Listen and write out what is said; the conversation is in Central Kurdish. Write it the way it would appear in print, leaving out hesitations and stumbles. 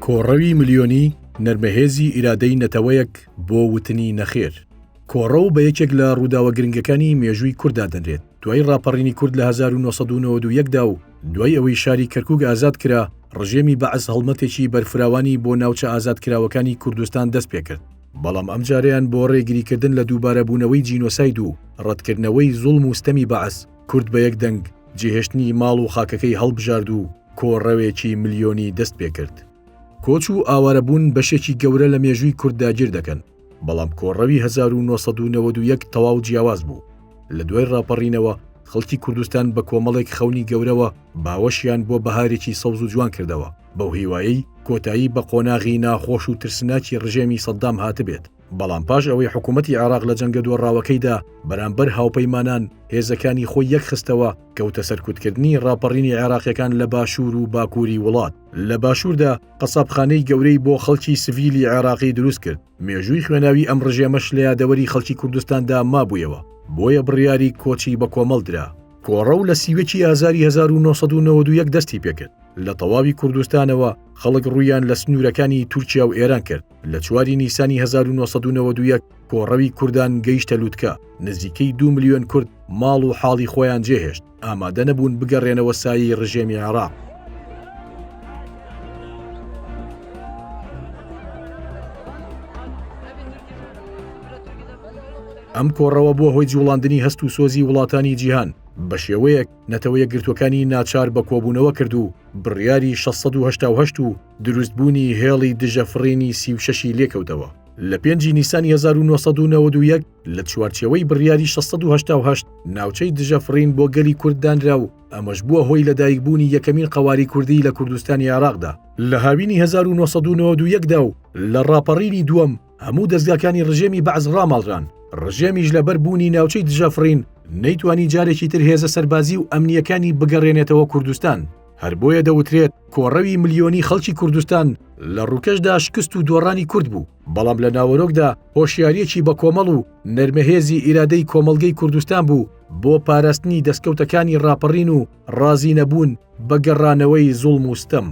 کۆڕەوی ملیۆنی نەرمەهێزی ئیرادەی نەتەوەیەک بۆ وتنی نەخێر. کۆڕەو بە یەکێک لە ڕووداوە گرنگەکانی مێژووی کورددا دەنرێت. دوای ڕاپەڕینی کورد لە 1991دا و دوای ئەوەی شاری کەرکووک ئازاد کرا، ڕژێمی بەعەز هەڵمەتێکی بەرفراوانی بۆ ناوچە ئازادکراوەکانی کوردستان دەست پێ کرد. بەڵام ئەم جاریان بۆ ڕێگریکردن لە دووبارەبوونەوەی جینۆساید و ڕەتکردنەوەی زوڵم و ستەمی بەعەز، کورد بە یەک دەنگ جێهێشتنی ماڵ و خاکەکەی هەڵبژارد و کۆڕەوێکی ملیۆنی دەست پێ کرد. کۆچ و ئاوارەبوون بەشێکی گەورە لە مێژووی کورددا گیر دەکەن، بەڵام کۆڕەوی 1991 تەواو جیاواز بوو. لە دوای ڕاپەڕینەوە خەڵکی کوردستان بە کۆمەڵێک خەونی گەورەوە باوەشیان بۆ بەهارێکی سەوز و جوان کردەوە، بەو هیوایی کۆتایی بە قۆناغی ناخۆش و ترسناکی ڕژێمی سەدام هاتبێت. بەڵام پاش ئەوەی حکوومەتی عێراق لە جەنگە دۆڕاوەکەیدا بەرامبەر هاوپەیمانان هێزەکانی خۆی یەک خستەوە، کەوتە سەرکوتکردنی ڕاپەڕینی عێراقیەکان لە باشوور و باکووری وڵات. لە باشووردا قەسابخانەی گەورەی بۆ خەڵکی سڤیلی عێراقی دروست کرد. مێژووی خوێناوی ئەم ڕژێمەش لە یادەوەری خەڵکی کوردستاندا مابوویەوە، بۆیە بڕیاری کۆچی بە کۆمەڵ درا. کۆڕەو لە سیوێکی ئازاری 1991 دەستی پێکرد. لە تەواوی کوردستانەوە خەڵک ڕوویان لە سنوورەکانی تورکیا و ئێران کرد. لە 4 نیسانی 1991 کۆڕەوی کوردان گەیشتە لووتکە. نزیکەی 2 ملیۆن کورد ماڵ و حاڵی خۆیان جێهێشت، ئامادە نەبوون بگەڕێنەوە سایەی ڕژێمی عێراق. ئەم کۆڕەوە بووە هۆی جوڵاندنی هەست و سۆزی وڵاتانی جیهان، بە شێوەیەک نەتەوەیە گرتوەکانی ناچار بە کۆبوونەوە کرد و بڕیاری 688 و دروستبوونی هێڵی دژەفڕینی 36 لێکەوتەوە. لە 5 نیسانی 1991 لە چوارچێوەی بڕیاری 688 ناوچەی دژەفڕین بۆ گەلی کورد دانرا و ئەمەش بووە هۆی لەدایکبوونی یەکەمین قەواری کوردی لە کوردستانی عێراقدا. لە هاوینی 1991دا و لە ڕاپەڕینی دووەم هەموو دەستگاکانی ڕژێمی بەعەز ڕاماڵران. ڕژێمیش لەبەر بوونی ناوچەی دژەفڕین نەیتوانی جارێکی تر هێزە سەربازی و ئەمنیەکانی بگەڕێنێتەوە کوردستان. هەر بۆیە دەوترێت کۆڕەوی ملیۆنی خەڵکی کوردستان لە ڕووکەشدا شکست و دۆڕانی کورد بوو، بەڵام لە ناوەرۆکدا هۆشیاریەکی بە کۆمەڵ و نەرمەهێزی ئیرادەی کۆمەڵگەی کوردستان بوو بۆ پاراستنی دەستکەوتەکانی ڕاپەڕین و ڕازی نەبوون بە گەڕانەوەی زوڵم و ستەم.